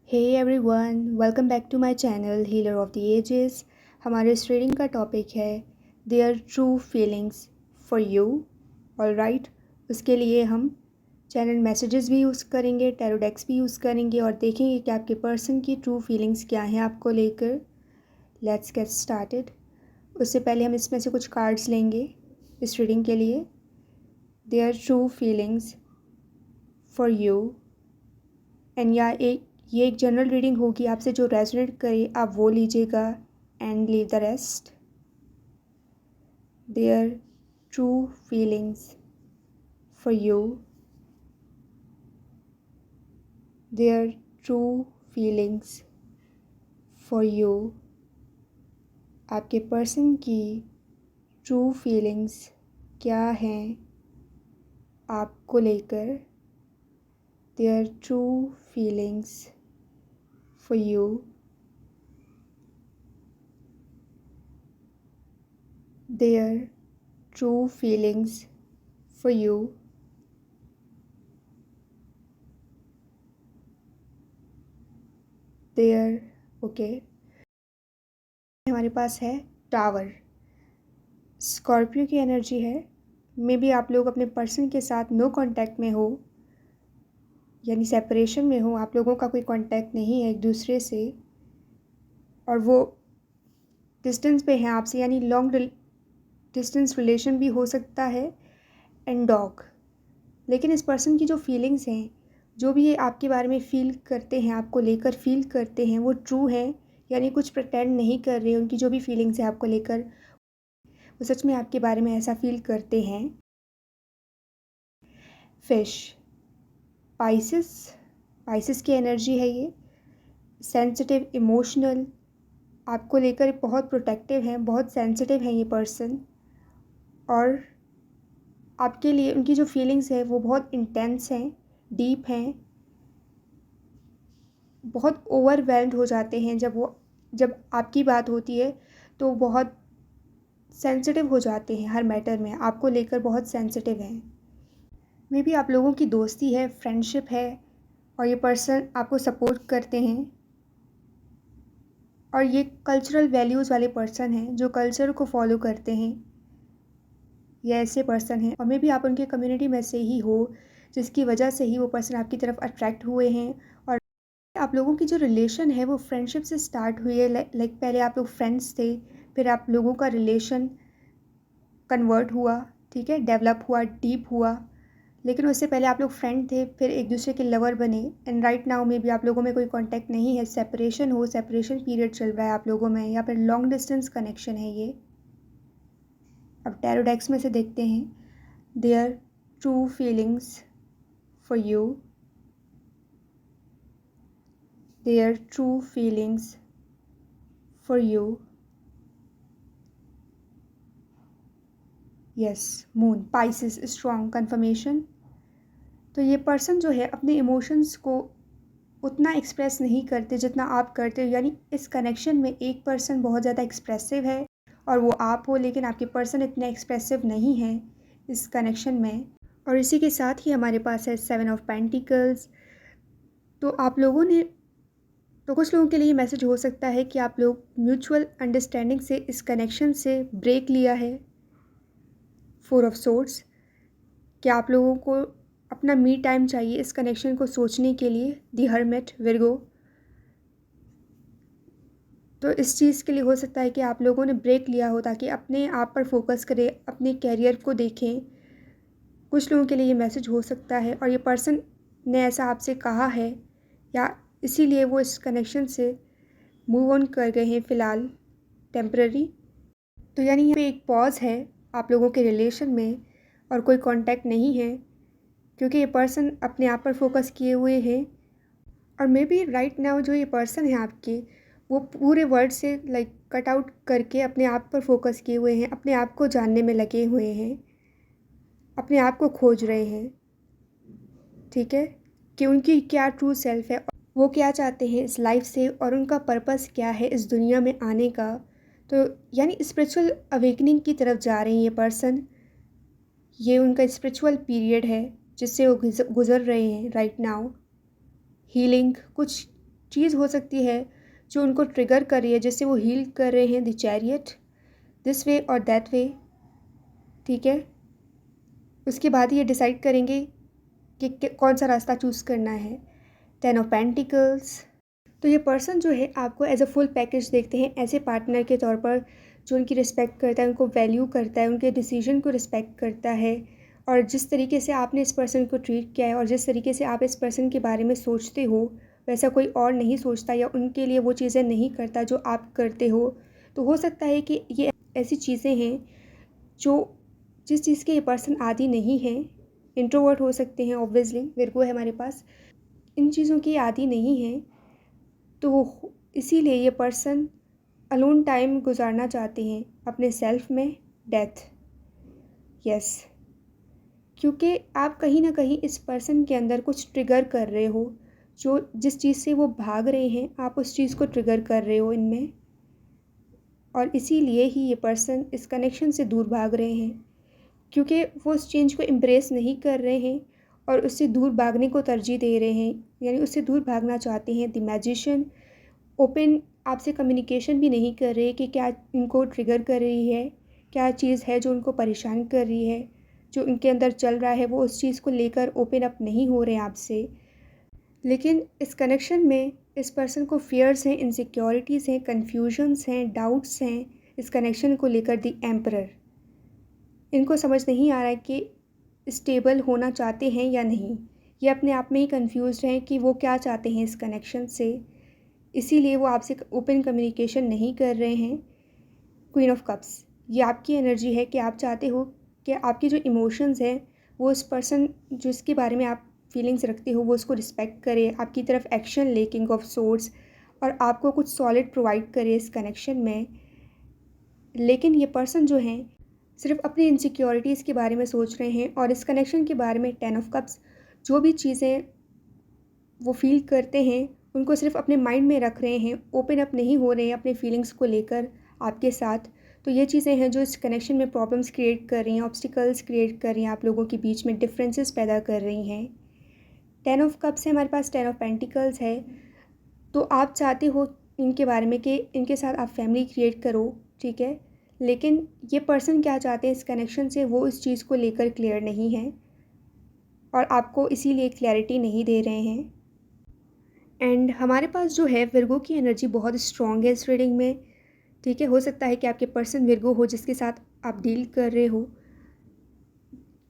Hey everyone, welcome back to my channel Healer of the Ages। हमारे इस reading का topic है Their True Feelings for You। Alright, उसके लिए हम चैनल मैसेजेस भी यूज़ करेंगे, टैरो डेक्स भी यूज़ करेंगे और देखेंगे कि आपके पर्सन की ट्रू फीलिंग्स क्या हैं आपको लेकर। Let's get started. उससे पहले हम इसमें से कुछ कार्ड्स लेंगे इस रीडिंग के लिए। Their True Feelings for You। And ये एक जनरल रीडिंग होगी, आपसे जो रेजोनेट करे आप वो लीजिएगा and leave the rest. Their true feelings for you. Their true feelings for you. आपके पर्सन की ट्रू फीलिंग्स क्या हैं आपको लेकर। Their true feelings for you। Their true feelings for you। Their okay। हमारे पास है टावर, स्कॉर्पियो की energy है। मे बी आप लोग अपने पर्सन के साथ नो कांटेक्ट में हो, यानी सेपरेशन में हो, आप लोगों का कोई कांटेक्ट नहीं है एक दूसरे से और वो डिस्टेंस पे हैं आपसे, यानी लॉन्ग डिस्टेंस रिलेशन भी हो सकता है। एंड डॉग, लेकिन इस पर्सन की जो फीलिंग्स हैं, जो भी ये आपके बारे में फ़ील करते हैं, आपको लेकर फ़ील करते हैं, वो ट्रू हैं, यानी कुछ प्रिटेंड नहीं कर रहे। उनकी जो भी फीलिंग्स है आपको लेकर, वो सच में आपके बारे में ऐसा फ़ील करते हैं। फिश, पाइसिस की एनर्जी है ये। सेंसिटिव, इमोशनल, आपको लेकर बहुत प्रोटेक्टिव हैं, बहुत सेंसिटिव हैं ये पर्सन। और आपके लिए उनकी जो फीलिंग्स है वो बहुत इंटेंस हैं, डीप हैं, बहुत ओवरवेल्म्ड हो जाते हैं जब आपकी बात होती है तो बहुत सेंसिटिव हो जाते हैं, हर मैटर में आपको लेकर बहुत सेंसिटिव हैं। मे बी आप लोगों की दोस्ती है, फ्रेंडशिप है और ये पर्सन आपको सपोर्ट करते हैं और ये कल्चरल वैल्यूज़ वाले पर्सन हैं जो कल्चर को फॉलो करते हैं। ये ऐसे पर्सन हैं और मे बी आप उनके कम्युनिटी में से ही हो, जिसकी वजह से ही वो पर्सन आपकी तरफ अट्रैक्ट हुए हैं। और आप लोगों की जो रिलेशन है वो फ्रेंडशिप से स्टार्ट हुई है। लाइक पहले आप लोग फ्रेंड्स थे, फिर आप लोगों का रिलेशन कन्वर्ट हुआ, ठीक है, डेवलप हुआ, डीप हुआ। लेकिन उससे पहले आप लोग फ्रेंड थे, फिर एक दूसरे के लवर बने। एंड राइट नाउ में भी आप लोगों में कोई कांटेक्ट नहीं है, सेपरेशन पीरियड चल रहा है आप लोगों में, या फिर लॉन्ग डिस्टेंस कनेक्शन है ये। अब टैरो डेक्स में से देखते हैं their true feelings for you. Their true feelings for you. Yes, moon, pisces, strong confirmation. तो ये पर्सन जो है अपने इमोशंस को उतना एक्सप्रेस नहीं करते जितना आप करते हो, यानी इस कनेक्शन में एक पर्सन बहुत ज़्यादा एक्सप्रेसिव है और वो आप हो, लेकिन आपके पर्सन इतने एक्सप्रेसिव नहीं हैं इस कनेक्शन में। और इसी के साथ ही हमारे पास है 7 ऑफ पेंटिकल्स। तो आप लोगों ने, तो कुछ लोगों के लिए मैसेज हो सकता है कि आप लोग म्यूचुअल अंडरस्टैंडिंग से इस कनेक्शन से ब्रेक लिया है। 4 ऑफ सोर्ड्स, कि आप लोगों को अपना मी टाइम चाहिए इस कनेक्शन को सोचने के लिए। दी हर्मिट, विर्गो, तो इस चीज़ के लिए हो सकता है कि आप लोगों ने ब्रेक लिया हो ताकि अपने आप पर फोकस करें, अपने कैरियर को देखें। कुछ लोगों के लिए ये मैसेज हो सकता है और ये पर्सन ने ऐसा आपसे कहा है, या इसीलिए वो इस कनेक्शन से मूव ऑन कर गए हैं फ़िलहाल, टेम्पररी। तो यानी यहाँ पे एक पॉज है आप लोगों के रिलेशन में और कोई कांटेक्ट नहीं है, क्योंकि ये पर्सन अपने आप पर फोकस किए हुए हैं। और मे बी राइट नाउ जो ये पर्सन है आपके, वो पूरे वर्ल्ड से लाइक कट आउट करके अपने आप पर फोकस किए हुए हैं, अपने आप को जानने में लगे हुए हैं, अपने आप को खोज रहे हैं, ठीक है, कि उनकी क्या ट्रू सेल्फ है, वो क्या चाहते हैं इस लाइफ से और उनका पर्पस क्या है इस दुनिया में आने का। तो यानी स्पिरिचुअल अवेकनिंग की तरफ जा रहे हैं ये पर्सन। ये उनका स्पिरिचुअल पीरियड है जिससे वो गुज़र रहे हैं राइट नाउ। हीलिंग, कुछ चीज़ हो सकती है जो उनको ट्रिगर कर रही है, जिससे वो हील कर रहे हैं द चैरियट दिस वे और दैट वे, ठीक है। उसके बाद ये डिसाइड करेंगे कि कौन सा रास्ता चूज़ करना है। 10 ऑफ पेंटिकल्स। तो ये पर्सन जो है आपको एज अ फुल पैकेज देखते हैं, ऐसे पार्टनर के तौर पर जो उनकी रिस्पेक्ट करता है, उनको वैल्यू करता है, उनके डिसीजन को रिस्पेक्ट करता है। और जिस तरीके से आपने इस पर्सन को ट्रीट किया है और जिस तरीके से आप इस पर्सन के बारे में सोचते हो, वैसा कोई और नहीं सोचता या उनके लिए वो चीज़ें नहीं करता जो आप करते हो। तो हो सकता है कि ये ऐसी चीज़ें हैं जो जिस चीज़ के ये पर्सन आदी नहीं है। इंट्रोवर्ट हो सकते हैं, ऑब्वियसली विर्गो है हमारे पास, इन चीज़ों की आदी नहीं है। तो इसीलिए ये पर्सन अलोन टाइम गुजारना चाहते हैं अपने सेल्फ में। डेथ, यस, क्योंकि आप कहीं ना कहीं इस पर्सन के अंदर कुछ ट्रिगर कर रहे हो, जो जिस चीज़ से वो भाग रहे हैं आप उस चीज़ को ट्रिगर कर रहे हो इनमें, और इसीलिए ही ये पर्सन इस कनेक्शन से दूर भाग रहे हैं, क्योंकि वो उस चेंज को एम्ब्रेस नहीं कर रहे हैं और उससे दूर भागने को तरजीह दे रहे हैं, यानी उससे दूर भागना चाहते हैं। द मैजिशियन ओपन आपसे कम्युनिकेशन भी नहीं कर रहे कि क्या इनको ट्रिगर कर रही है, क्या चीज़ है जो उनको परेशान कर रही है, जो उनके अंदर चल रहा है, वो उस चीज़ को लेकर ओपन अप नहीं हो रहे हैं आपसे। लेकिन इस कनेक्शन में इस पर्सन को फियर्स हैं, इनसिक्योरिटीज़ हैं, कन्फ्यूजन्स हैं, डाउट्स हैं इस कनेक्शन को लेकर। द एम्परर, इनको समझ नहीं आ रहा है कि स्टेबल होना चाहते हैं या नहीं। ये अपने आप में ही कन्फ्यूज़ हैं कि वो क्या चाहते हैं इस कनेक्शन से, इसीलिए वो आपसे ओपन कम्युनिकेशन नहीं कर रहे हैं। क्वीन ऑफ कप्स, ये आपकी एनर्जी है कि आप चाहते हो कि आपके जो इमोशंस हैं वो उस पर्सन जिसके बारे में आप फीलिंग्स रखते हो वो उसको रिस्पेक्ट करे, आपकी तरफ एक्शन ले, किंग ऑफ सोर्ड्स, और आपको कुछ सॉलिड प्रोवाइड करे इस कनेक्शन में। लेकिन ये पर्सन जो हैं सिर्फ अपनी इनसिक्योरिटीज़ के बारे में सोच रहे हैं, और इस कनेक्शन के बारे में 10 ऑफ कप्स, जो भी चीज़ें वो फील करते हैं उनको सिर्फ अपने माइंड में रख रहे हैं, ओपन अप नहीं हो रहे हैं अपने फीलिंग्स को लेकर आपके साथ। तो ये चीज़ें हैं जो इस कनेक्शन में प्रॉब्लम्स क्रिएट कर रही हैं, ऑब्स्टिकल्स क्रिएट कर रही हैं, आप लोगों के बीच में डिफरेंसेस पैदा कर रही हैं। 10 ऑफ कप्स है हमारे पास, 10 ऑफ पेंटिकल्स है। तो आप चाहते हो इनके बारे में कि इनके साथ आप फैमिली क्रिएट करो, ठीक है। लेकिन ये पर्सन क्या चाहते हैं इस कनेक्शन से, वो इस चीज़ को लेकर क्लियर नहीं है और आपको इसीलिए क्लैरिटी नहीं दे रहे हैं। एंड हमारे पास जो है विर्गो की एनर्जी बहुत स्ट्रॉन्ग है इस रीडिंग में, ठीक है। हो सकता है कि आपके पर्सन विर्गो हो जिसके साथ आप डील कर रहे हो,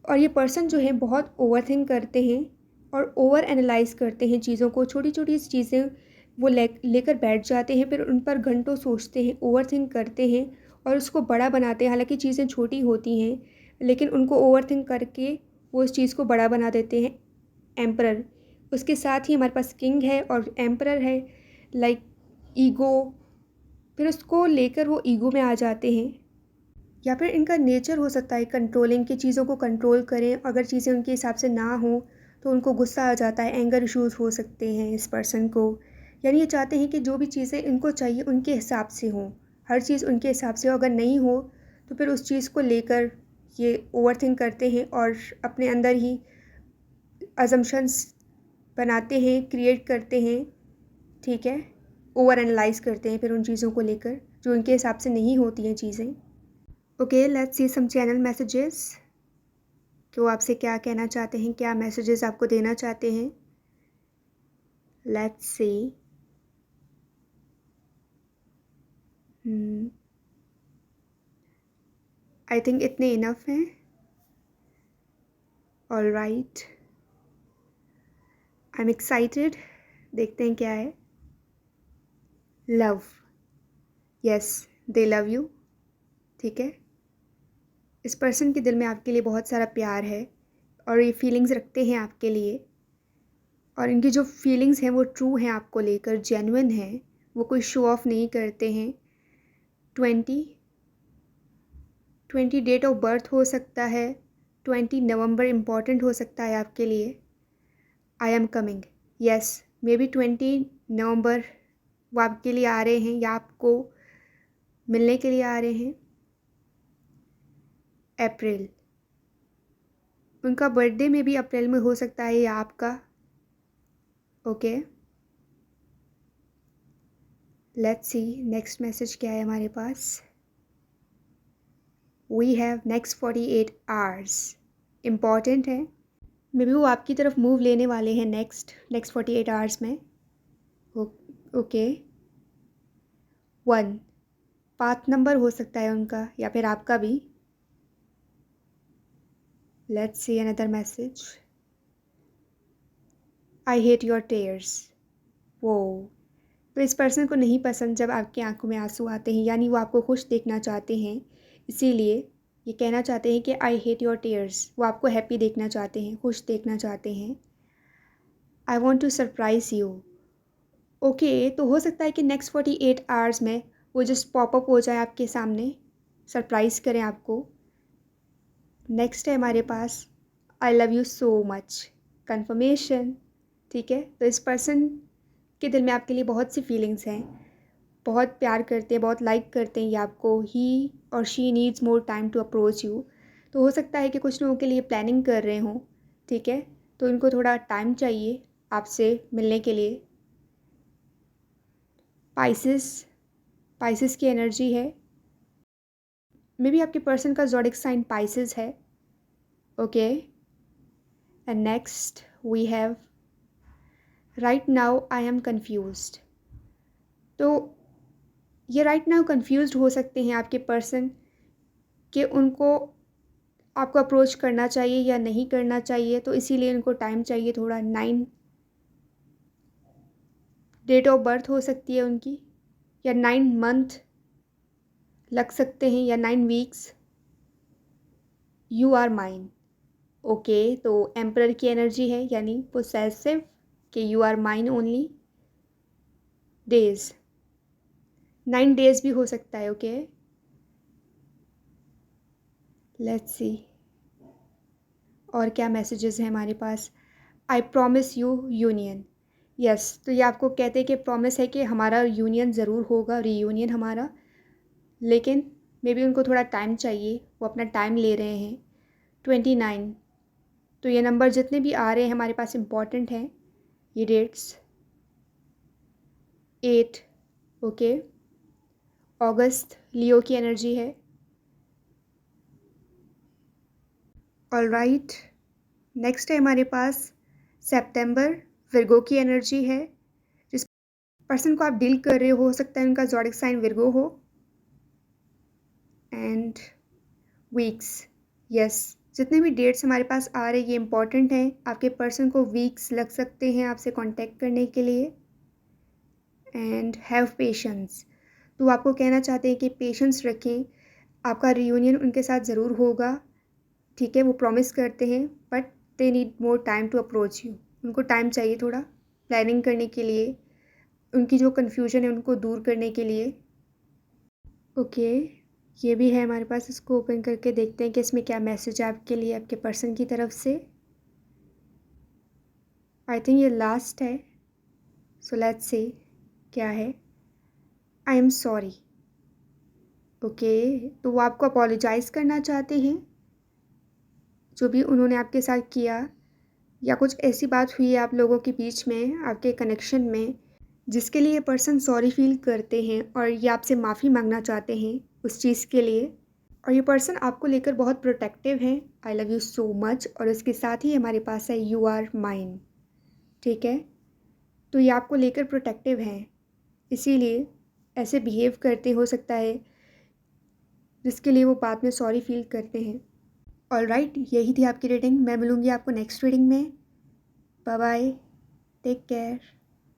और ये पर्सन जो है बहुत ओवरथिंक करते हैं और ओवर एनालाइज करते हैं चीज़ों को, छोटी छोटी चीज़ें वो लेकर बैठ जाते हैं, फिर उन पर घंटों सोचते हैं, ओवरथिंक करते हैं और उसको बड़ा बनाते हैं। हालांकि चीज़ें छोटी होती हैं लेकिन उनको ओवरथिंक करके वो उस चीज़ को बड़ा बना देते हैं। एम्परर, उसके साथ ही हमारे पास किंग है और एम्परर है, लाइक ईगो, फिर उसको लेकर वो ईगो में आ जाते हैं। या फिर इनका नेचर हो सकता है कंट्रोलिंग, की चीज़ों को कंट्रोल करें, अगर चीज़ें उनके हिसाब से ना हो तो उनको गुस्सा आ जाता है, एंगर इश्यूज़ हो सकते हैं इस पर्सन को। यानी ये चाहते हैं कि जो भी चीज़ें इनको चाहिए उनके हिसाब से हों, हर चीज़ उनके हिसाब से हो, अगर नहीं हो तो फिर उस चीज़ को लेकर ये ओवरथिंक करते हैं और अपने अंदर ही अजम्पशंस बनाते हैं, क्रिएट करते हैं, ठीक है। ओवर एनालाइज करते हैं फिर उन चीज़ों को लेकर जो उनके हिसाब से नहीं होती हैं चीज़ें। Okay, let's see some channel messages कि वो आपसे क्या कहना चाहते हैं, क्या मैसेजेस आपको देना चाहते हैं। Let's see. आई थिंक इतने इनफ हैं। All right, I am excited, देखते हैं क्या है। Love, yes, they love you, ठीक है। इस पर्सन के दिल में आपके लिए बहुत सारा प्यार है और ये फीलिंग्स रखते हैं आपके लिए, और इनकी जो फीलिंग्स हैं वो ट्रू हैं आपको लेकर, जेन्युइन हैं, वो कोई शो ऑफ नहीं करते हैं। 20 डेट ऑफ बर्थ हो सकता है, 20 नवंबर इम्पॉर्टेंट हो सकता है आपके लिए। I am coming, yes, may be 20 नवंबर वो आपके लिए आ रहे हैं या आपको मिलने के लिए आ रहे हैं। अप्रैल, उनका बर्थडे में भी अप्रैल में हो सकता है या आपका, okay. Let's see next message क्या है हमारे पास। We have next 48 hours. Important है, मे बी वो आपकी तरफ मूव लेने वाले हैं नेक्स्ट 48 आवर्स में। ओके 1 पाथ नंबर हो सकता है उनका या फिर आपका भी। Let's see another message. I hate your tears. वो तो इस पर्सन को नहीं पसंद जब आपकी आंखों में आंसू आते हैं, यानी वो आपको खुश देखना चाहते हैं, इसीलिए ये कहना चाहते हैं कि आई हेट योर टेयर्स। वो आपको हैप्पी देखना चाहते हैं, खुश देखना चाहते हैं। I want to surprise you. Okay तो हो सकता है कि नेक्स्ट 48 आवर्स में वो जस्ट पॉपअप हो जाए आपके सामने, सरप्राइज़ करें आपको। नेक्स्ट है हमारे पास I love you so much. Confirmation. ठीक है, तो इस पर्सन के दिल में आपके लिए बहुत सी फीलिंग्स हैं, बहुत प्यार करते हैं, बहुत लाइक करते हैं ये आपको। ही और she needs more time to approach you. तो हो सकता है कि कुछ लोगों के लिए प्लानिंग कर रहे हों, ठीक है, तो इनको थोड़ा टाइम चाहिए आपसे मिलने के लिए। पाइसिस की एनर्जी है, मे बी आपके पर्सन का ज़ोडिक साइन पाइसिस है। Okay and next we have right now I am confused. तो ये राइट नाउ कन्फ्यूज्ड हो सकते हैं आपके पर्सन कि उनको आपको अप्रोच करना चाहिए या नहीं करना चाहिए, तो इसीलिए उनको टाइम चाहिए थोड़ा। 9 डेट ऑफ बर्थ हो सकती है उनकी, या 9 मंथ लग सकते हैं, या 9 weeks. You are mine. Okay तो एम्परर की एनर्जी है, यानी पोसेसिव, कि you are mine only. Days 9 days भी हो सकता है। ओके लेट्स सी और क्या मैसेजेस हैं हमारे पास। I promise you union. Yes, तो ये आपको कहते हैं कि प्रॉमिस है कि हमारा यूनियन ज़रूर होगा, रीयूनियन हमारा, लेकिन मे बी उनको थोड़ा टाइम चाहिए, वो अपना टाइम ले रहे हैं। 29 तो ये नंबर जितने भी आ रहे हैं हमारे पास इम्पॉर्टेंट हैं ये डेट्स। 8 ओके अगस्त लियो की एनर्जी है। ऑलराइट नेक्स्ट है हमारे पास सितंबर विर्गो की एनर्जी है। जिस पर्सन को आप डील कर रहे हो सकता है उनका ज़ोडिक साइन विर्गो हो। एंड वीक्स, यस, जितने भी डेट्स हमारे पास आ रहे हैं ये इंपॉर्टेंट हैं। आपके पर्सन को वीक्स लग सकते हैं आपसे कांटेक्ट करने के लिए। एंड हैव पेशेंस, तो आपको कहना चाहते हैं कि पेशेंस रखें, आपका रियूनियन उनके साथ ज़रूर होगा। ठीक है, वो प्रॉमिस करते हैं, but they need more time to approach you. उनको टाइम चाहिए थोड़ा प्लानिंग करने के लिए, उनकी जो कन्फ्यूजन है उनको दूर करने के लिए। ओके ये भी है हमारे पास, इसको ओपन करके देखते हैं कि इसमें क्या मैसेज है आपके लिए आपके पर्सन की तरफ से। आई थिंक ये लास्ट है, सो लेट्स सी क्या है। I am sorry. ओके तो वो आपको अपोलोजाइज़ करना चाहते हैं जो भी उन्होंने आपके साथ किया, या कुछ ऐसी बात हुई है आप लोगों के बीच में, आपके कनेक्शन में, जिसके लिए पर्सन सॉरी फील करते हैं और ये आपसे माफ़ी मांगना चाहते हैं उस चीज़ के लिए। और ये पर्सन आपको लेकर बहुत प्रोटेक्टिव है। आई लव यू सो मच, और इसके साथ ही हमारे पास है यू आर माइन। ठीक है, तो ये आपको लेकर प्रोटेक्टिव हैं, इसीलिए ऐसे बिहेव करते हो सकता है, जिसके लिए वो बाद में सॉरी फील करते हैं। ऑलराइट यही थी आपकी रीडिंग। मैं मिलूँगी आपको नेक्स्ट रीडिंग में। Bye bye, take care.